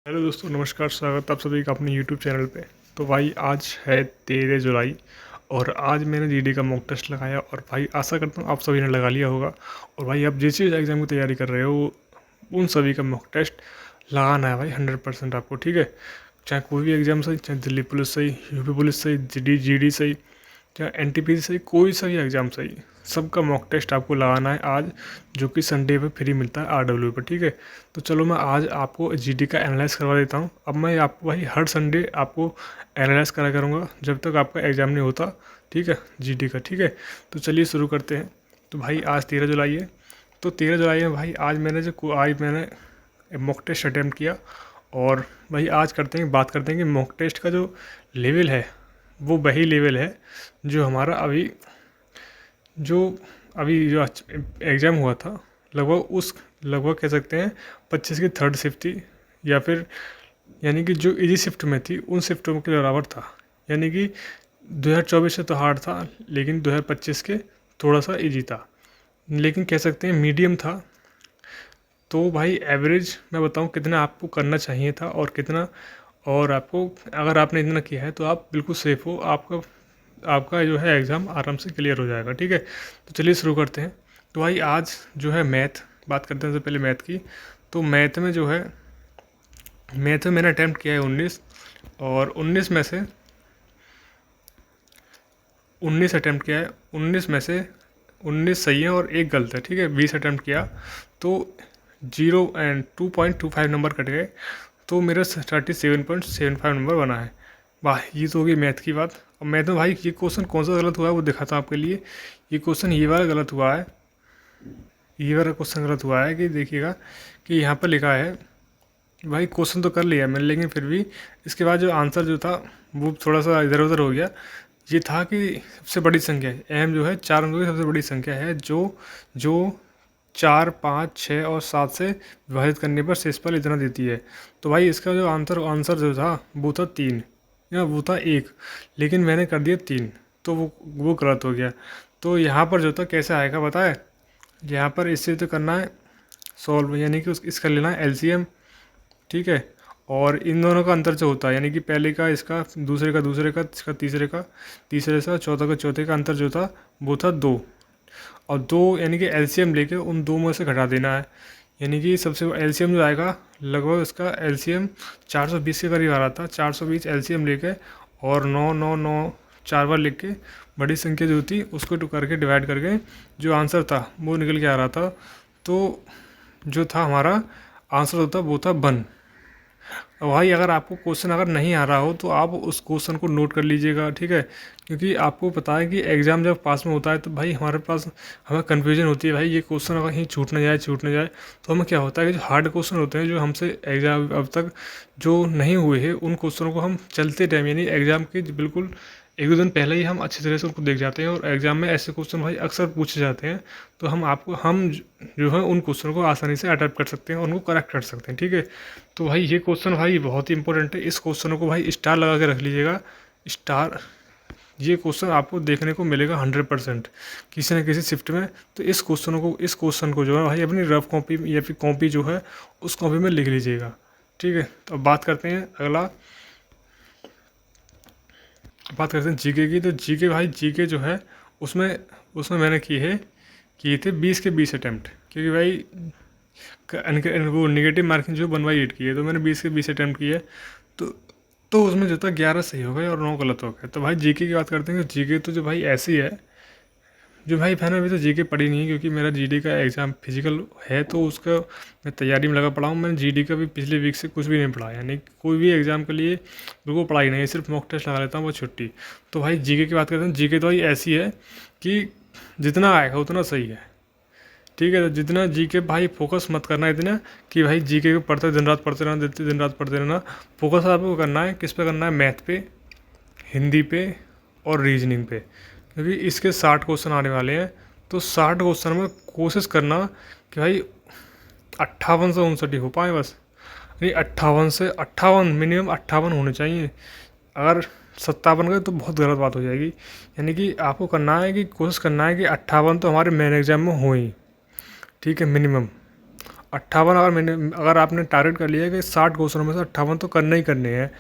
Hello दोस्तों, नमस्कार। स्वागत आप सभी का अपने यूट्यूब चैनल पे। तो भाई आज है 13 जुलाई और आज मैंने जीडी का मॉक टेस्ट लगाया और भाई आशा करता हूँ आप सभी ने लगा लिया होगा। और भाई आप जिस चीज़ एग्ज़ाम की तैयारी कर रहे हो उन सभी का मॉक टेस्ट लगाना है भाई 100% आपको, ठीक है। चाहे कोई भी एग्ज़ाम सही, चाहे दिल्ली पुलिस सही, यूपी पुलिस सही, जीडी सही, चाहे एनटीपीसी सही, कोई सा भी एग्ज़ाम सही, सबका मॉक टेस्ट आपको लगाना है आज, जो कि संडे पे फ्री मिलता है आरडब्ल्यू पर, ठीक है। तो चलो मैं आज आपको जीडी का एनालाइज करवा देता हूँ। अब मैं आपको भाई हर संडे आपको एनालाइज करा करूँगा जब तक आपका एग्ज़ाम नहीं होता, ठीक है, जीडी का, ठीक है। तो चलिए शुरू करते हैं। तो भाई आज 13 जुलाई है। तो 13 जुलाई में भाई आज मैंने मॉक टेस्ट अटैम्प्ट किया। और भाई आज बात करते हैं कि मॉक टेस्ट का जो लेवल है वो वही लेवल है जो हमारा जो अभी एग्ज़ाम हुआ था, लगभग कह सकते हैं 25 की थर्ड शिफ्ट थी, या फिर यानी कि जो इजी शिफ्ट में थी उन शिफ्टों के बराबर था। यानी कि 2024 से तो हार्ड था, लेकिन 2025 के थोड़ा सा इजी था, लेकिन कह सकते हैं मीडियम था। तो भाई एवरेज मैं बताऊं कितना आपको करना चाहिए था और कितना, और आपको अगर आपने इतना किया है तो आप बिल्कुल सेफ़ हो। आपका जो है एग्ज़ाम आराम से क्लियर हो जाएगा, ठीक है। तो चलिए शुरू करते हैं। तो भाई आज जो है बात करते हैं सबसे पहले मैथ की। तो मैथ में मैंने अटैम्प्ट किया है 19, और 19 अटैम्प्ट किया है। 19 सही है और एक गलत है, ठीक है। 20 अटैम्प्ट किया तो 2.25 नंबर कट गए, तो मेरा 37.75 नंबर बना है। वाह, ये तो होगी मैथ की बात। और मैथ में भाई ये क्वेश्चन कौन सा गलत हुआ है वो दिखाता हूँ आपके लिए। ये क्वेश्चन ये वाला गलत हुआ है, ये वाला क्वेश्चन गलत हुआ है कि देखिएगा कि यहाँ पर लिखा है, भाई क्वेश्चन तो कर लिया मैंने, लेकिन फिर भी इसके बाद जो आंसर जो था वो थोड़ा सा इधर उधर हो गया। ये था कि सबसे बड़ी संख्या है एम, जो है 4 अंकों की सबसे बड़ी संख्या है, जो 4, 5, 6 और 7 से विभाजित करने पर शेषफल इतना देती है। तो भाई इसका जो आंसर जो था वो था 3, या वो था 1, लेकिन मैंने कर दिया 3, तो वो गलत हो गया। तो यहाँ पर जो था कैसे आएगा पता है, यहाँ पर इससे तो करना है सॉल्व, यानी कि इसका लेना है एलसीएम, ठीक है। और इन दोनों का अंतर जो होता है, यानी कि पहले का इसका, दूसरे का इसका, तीसरे का चौथे का अंतर जो था वो था 2, और 2 यानी कि एलसीएम लेके उन 2 में से घटा देना है। यानी कि सबसे एलसीएम जो आएगा, लगभग इसका एलसीएम 420 के करीब आ रहा था। 420 एलसीएम लेके और 9 4 बार लिख के बड़ी संख्या जो थी उसको टू करके डिवाइड करके जो आंसर था वो निकल के आ रहा था। तो जो था हमारा आंसर होता वो था 1। और भाई अगर आपको क्वेश्चन अगर नहीं आ रहा हो तो आप उस क्वेश्चन को नोट कर लीजिएगा, ठीक है। क्योंकि आपको पता है कि एग्ज़ाम जब पास में होता है तो भाई हमें कन्फ्यूजन होती है, भाई ये क्वेश्चन अगर कहीं छूट न जाए। तो हमें क्या होता है कि जो हार्ड क्वेश्चन होते हैं, जो हमसे एग्ज़ाम अब तक जो नहीं हुए हैं, उन क्वेश्चनों को हम चलते टाइम, यानी एग्ज़ाम के बिल्कुल 1-2 दिन पहले ही हम अच्छी तरह से उनको देख जाते हैं। और एग्ज़ाम में ऐसे क्वेश्चन भाई अक्सर पूछे जाते हैं, तो हम जो है उन क्वेश्चनों को आसानी से अटैम्प्ट कर सकते हैं और उनको करेक्ट कर सकते हैं, ठीक है। तो भाई ये क्वेश्चन भाई बहुत ही इंपॉर्टेंट है। इस क्वेश्चनों को भाई स्टार लगा के रख लीजिएगा। स्टार, ये क्वेश्चन आपको देखने को मिलेगा 100% किसी न किसी शिफ्ट में। तो इस क्वेश्चन को जो है भाई अपनी रफ कॉपी या फिर कॉपी जो है उस कॉपी में लिख लीजिएगा, ठीक है। तो अब बात करते हैं जीके की। तो जीके जो है उसमें मैंने किए थे 20 के 20 अटैम्प्ट, क्योंकि भाई वो निगेटिव मार्किंग जो 1/8 की है, तो मैंने 20 के 20 अटैम्प्ट किए। तो तो उसमें जो था 11 सही हो गए और 9 गलत हो गए। तो भाई जीके की बात करते हैं। जीके तो जो भाई ऐसी है, जो भाई मैंने अभी तो जीके पढ़ी नहीं है, क्योंकि मेरा जीडी का एग्ज़ाम फिजिकल है, तो उसका मैं तैयारी में लगा पड़ा हूँ। मैंने जीडी का भी पिछले वीक से कुछ भी नहीं पढ़ा, यानी कोई भी एग्ज़ाम के लिए बिल्कुल पढ़ाई नहीं है, सिर्फ मॉक टेस्ट लगा लेता हूँ वो छुट्टी। तो भाई जीके की बात करते हैं। जीके तो भाई ऐसी है कि जितना आएगा उतना सही है, ठीक है। तो जितना जीके भाई फोकस मत करना इतना कि भाई जीके को पढ़ते दिन रात पढ़ते रहना। फोकस आपको करना है किस पे करना है, मैथ पे, हिंदी पे और रीजनिंग पे, क्योंकि इसके 60 क्वेश्चन आने वाले हैं। तो 60 क्वेश्चन में कोशिश करना कि भाई 58 से 59 ही हो पाए बस। नहीं, 58 मिनिमम 58 होने चाहिए। अगर 57 गए तो बहुत गलत बात हो जाएगी। यानी कि आपको करना है कि कोशिश करना है कि 58 तो हमारे मेन एग्ज़ाम में हो ही, ठीक है, मिनिमम। 58 अगर आपने टारगेट कर लिया कि 60 क्वेश्चनों में से 58 तो करने ही करने हैं,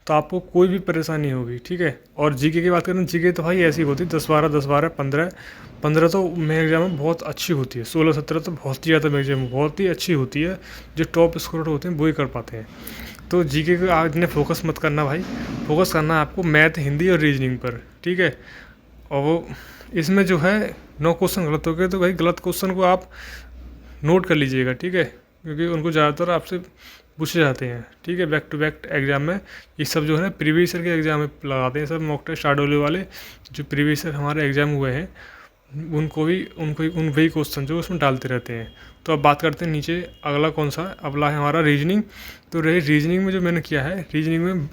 तो आपको कोई भी परेशानी होगी, ठीक है। और जीके की बात करें, जीके तो भाई ऐसी होती है 10-12, 10-12, 15 तो मेरे एग्जाम में बहुत अच्छी होती है, 16-17 तो बहुत ही ज़्यादा मेरे एग्जाम में बहुत ही अच्छी होती है। जो टॉप स्कोर होते हैं वो ही कर पाते हैं। तो जीके को आज ने फोकस मत करना भाई, फोकस करना है आपको मैथ, हिंदी और रीजनिंग पर, ठीक है। और वो इसमें जो है 9 क्वेश्चन गलत हो गए, तो भाई गलत क्वेश्चन को आप नोट कर लीजिएगा, ठीक है, क्योंकि उनको ज़्यादातर आपसे पूछे जाते हैं, ठीक है। बैक टू बैक एग्जाम में ये सब जो है ना प्रीवियस ईयर के एग्जाम में लगाते हैं सब मॉक टेस्ट शार्डोले वाले। जो प्रीवियस ईयर हमारे एग्जाम हुए हैं उन वही क्वेश्चन जो उसमें डालते रहते हैं। तो अब बात करते हैं नीचे अगला कौन सा है, अगला है हमारा रीजनिंग। तो रीजनिंग में जो मैंने किया है, रीजनिंग में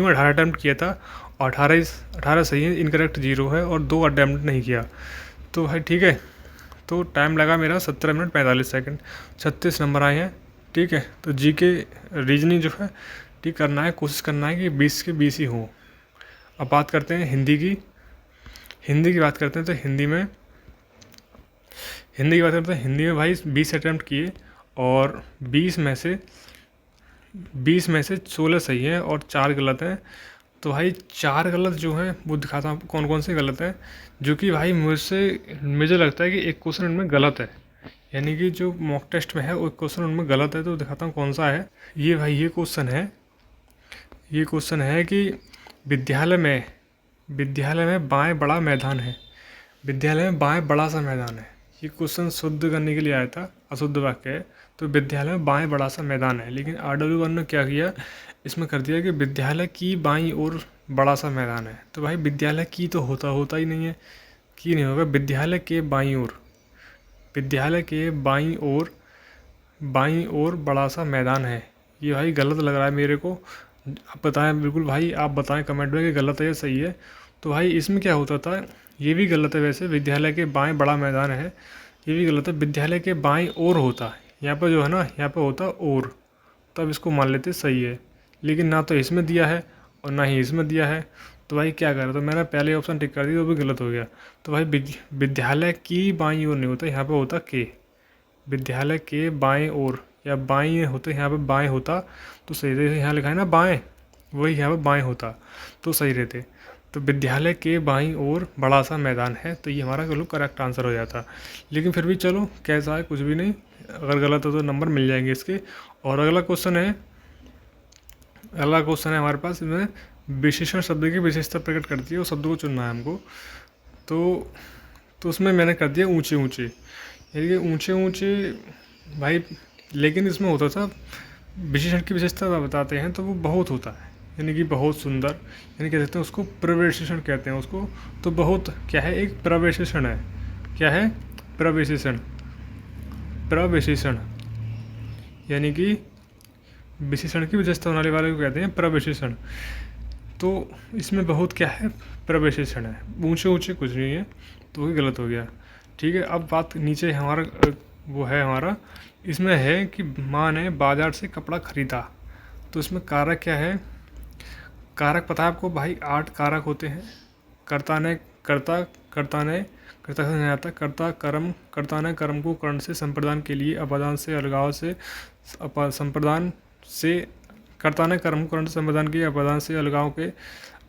18 अटैम्प्ट किया था, और 18 सही है, इनकरेक्ट 0 है, और 2 अटैम्प्ट नहीं किया। तो भाई ठीक है, तो टाइम लगा मेरा 17 मिनट 45 सेकंड, 36 नंबर आए हैं, ठीक है। तो जी के रीजनिंग जो है ठीक करना है, कोशिश करना है कि 20 के 20 ही हों। अब बात करते हैं हिंदी की बात करते हैं। तो हिंदी की बात करते हैं, हिंदी में भाई 20 अटैम्प्ट किए, और 20 में से 16 सही हैं और 4 गलत हैं। तो भाई 4 गलत जो हैं वो दिखाता हूँ आपको कौन कौन से गलत हैं, जो कि भाई मुझे लगता है कि एक क्वेश्चन इनमें गलत है, यानी कि जो मॉक टेस्ट में है वो क्वेश्चन उनमें गलत है। तो दिखाता हूँ कौन सा है। ये भाई ये क्वेश्चन है कि विद्यालय में बाएं बड़ा मैदान है, विद्यालय में बाएं बड़ा सा मैदान है। ये क्वेश्चन शुद्ध करने के लिए आया था, अशुद्ध वाक्य है। तो विद्यालय में बाएं बड़ा सा मैदान है, लेकिन RW1 ने क्या किया, इसमें कर दिया कि विद्यालय की बाईं ओर बड़ा सा मैदान है। तो भाई विद्यालय की तो होता ही नहीं है, की नहीं होगा, विद्यालय के बाईं ओर बड़ा सा मैदान है। ये भाई गलत लग रहा है मेरे को, आप बताएं, बिल्कुल भाई आप बताएं कमेंट में कि गलत है या सही है। तो भाई इसमें क्या होता था, ये भी गलत है वैसे, विद्यालय के बाएं बड़ा मैदान है, ये भी गलत है। विद्यालय के बाईं ओर होता है, यहाँ पर जो है ना, यहाँ पर होता और, तब इसको मान लेते सही है। लेकिन ना तो इसमें दिया है और ना ही इसमें दिया है, तो भाई क्या करें। तो मैंने पहले ऑप्शन टिक कर दिया, तो भी गलत हो गया। तो भाई विद्यालय की बाईं ओर नहीं होता, यहाँ पे होता के, विद्यालय के बाएं ओर या बाईं होते, यहाँ पे बाएं होता तो सही रहते। यहाँ लिखा है ना बाएं, वही यहाँ पे बाएं होता तो सही रहते। तो विद्यालय के बाईं ओर बड़ा सा मैदान है, तो ये हमारा चलो करेक्ट आंसर हो जाता। लेकिन फिर भी चलो कैसा है कुछ भी नहीं, अगर गलत हो तो नंबर मिल जाएंगे इसके। और अगला क्वेश्चन है हमारे पास, इसमें विशेषण शब्द की विशेषता प्रकट करती है, वो शब्द को चुनना है हमको। तो उसमें मैंने कर दिया ऊंचे ऊंचे, यानी कि ऊंचे ऊंचे भाई। लेकिन इसमें होता था विशेषण की विशेषता बताते हैं तो वो बहुत होता है, यानी कि बहुत सुंदर, यानी कह सकते हैं उसको प्रविशेषण कहते हैं उसको। तो बहुत क्या है, एक प्रविशेषण है। क्या है, प्रविशेषण, यानी कि विशेषण की विशेषता होने वाले को कहते हैं प्रविशेषण। तो इसमें बहुत क्या है, प्रविशेषण है, ऊंचे ऊंचे कुछ नहीं है, तो वही गलत हो गया, ठीक है। अब बात नीचे हमारा वो है हमारा, इसमें है कि माँ ने बाजार से कपड़ा खरीदा। तो इसमें कारक क्या है, कारक पता है आपको भाई, 8 कारक होते हैं। कर्ता ने कर्म को कर्ण से संप्रदान के लिए अपदान से अलगाव से संप्रदान से, कर्ता ने कर्म को कर्ण से संप्रदान किए अपदान से अलगाव के,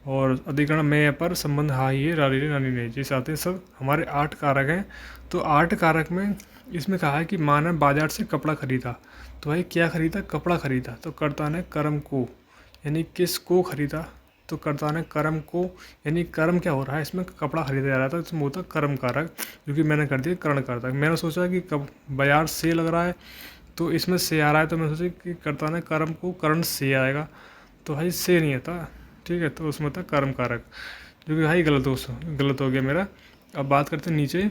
और अधिकरण में पर संबंध हा ही है रानी रे नानी ने, जैसे आते हैं सब हमारे 8 कारक हैं। तो 8 कारक में इसमें कहा है कि माँ ने बाजार से कपड़ा खरीदा। तो भाई क्या खरीदा, कपड़ा खरीदा। तो कर्ता ने कर्म को, यानी किसको खरीदा, तो कर्ता ने कर्म को, यानी कर्म क्या हो रहा है इसमें, कपड़ा खरीदा जा रहा था, इसमें होता कर्म कारक, जो कि मैंने कर दिया कर्ण कारक। मैंने सोचा कि कब बाजार से लग रहा है तो इसमें से आ रहा है, तो मैंने सोचा कि कर्ता ने कर्म को कर्ण से आएगा, तो भाई से नहीं आता, ठीक है। तो उसमें था कर्म कारक, जो कि भाई गलत हो गया मेरा। अब बात करते हैं नीचे,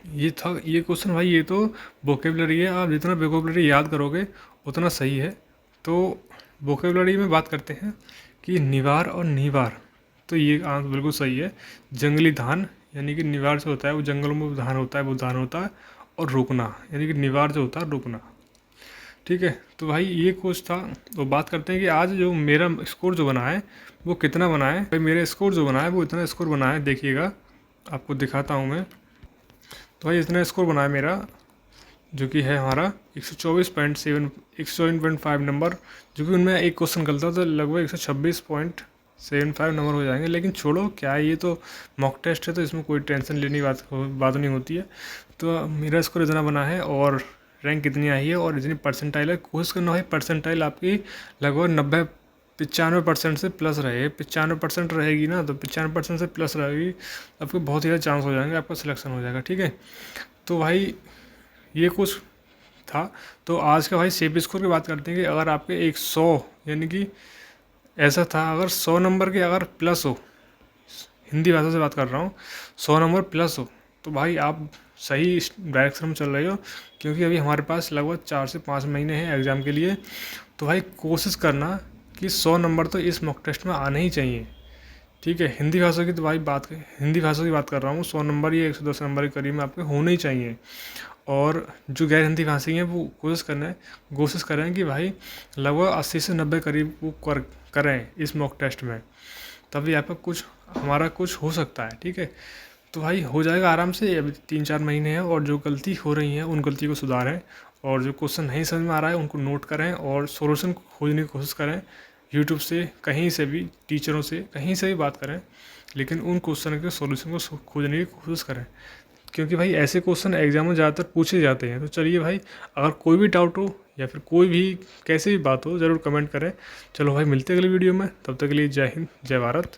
ये क्वेश्चन भाई, ये तो वोकेबलरी है, आप जितना वोकेबलरी याद करोगे उतना सही है। तो वोकेबलरी में बात करते हैं कि निवार और निवार, तो ये आंसर बिल्कुल सही है। जंगली धान, यानी कि निवार जो होता है वो जंगलों में धान होता है, वो धान होता है। और रुकना, यानी कि निवार जो होता है रुकना, ठीक है। तो भाई ये कुछ था। तो बात करते हैं कि आज जो मेरा स्कोर जो बना है वो कितना बना है। भाई मेरा स्कोर जो बना है वो इतना स्कोर बना है, देखिएगा आपको दिखाता हूँ मैं। तो भाई इतना स्कोर बना है मेरा जो कि है हमारा 124.5 नंबर, जो कि उनमें एक क्वेश्चन गलत था तो लगभग 126.75 नंबर हो जाएंगे। लेकिन छोड़ो, क्या है, ये तो मॉक टेस्ट है तो इसमें कोई टेंशन लेने की बात नहीं होती है। तो मेरा स्कोर इतना बना है और रैंक कितनी आई है और इतनी परसेंटाइल है। कोशिश करना भाई परसेंटाइल आपकी लगभग 95% से प्लस रहे। 95% रहेगी ना, तो 95% से प्लस रहेगी, आपके बहुत ज़्यादा चांस हो जाएंगे, आपका सिलेक्शन हो जाएगा। ठीक है, तो भाई ये कुछ था। तो आज का भाई सेफ स्कोर की बात करते हैं कि अगर आपके 100 यानी कि ऐसा था, अगर 100 नंबर के अगर प्लस हो, हिंदी भाषा से बात कर रहा हूँ, 100 नंबर प्लस हो तो भाई आप सही डायरेक्शन में चल रहे हो, क्योंकि अभी हमारे पास लगभग 4 से 5 महीने हैं एग्ज़ाम के लिए। तो भाई कोशिश करना कि 100 नंबर तो इस मॉक टेस्ट में आने ही चाहिए। ठीक है, हिंदी भाषा की तो भाई हिंदी भाषा की बात कर रहा हूँ, 100 नंबर या 110 नंबर के करीब में आपके होने ही चाहिए। और जो गैर हिंदी भाषी हैं वो कोशिश करें कि भाई लगभग 80 से 90 करीब वो करें इस मॉक टेस्ट में, तभी आपका हमारा कुछ हो सकता है। ठीक है, तो भाई हो जाएगा आराम से। अभी 3-4 महीने हैं और जो गलती हो रही है उन गलती को सुधारें, और जो क्वेश्चन नहीं समझ में आ रहा है उनको नोट करें और सॉल्यूशन खोजने की कोशिश करें। यूट्यूब से, कहीं से भी, टीचरों से, कहीं से भी बात करें, लेकिन उन क्वेश्चन के सॉल्यूशन को खोजने की कोशिश करें, क्योंकि भाई ऐसे क्वेश्चन एग्जाम में ज़्यादातर पूछे जाते हैं। तो चलिए भाई, अगर कोई भी डाउट हो या फिर कोई भी कैसे भी बात हो ज़रूर कमेंट करें। चलो भाई, मिलते हैं अगली वीडियो में, तब तक के लिए जय हिंद, जय भारत।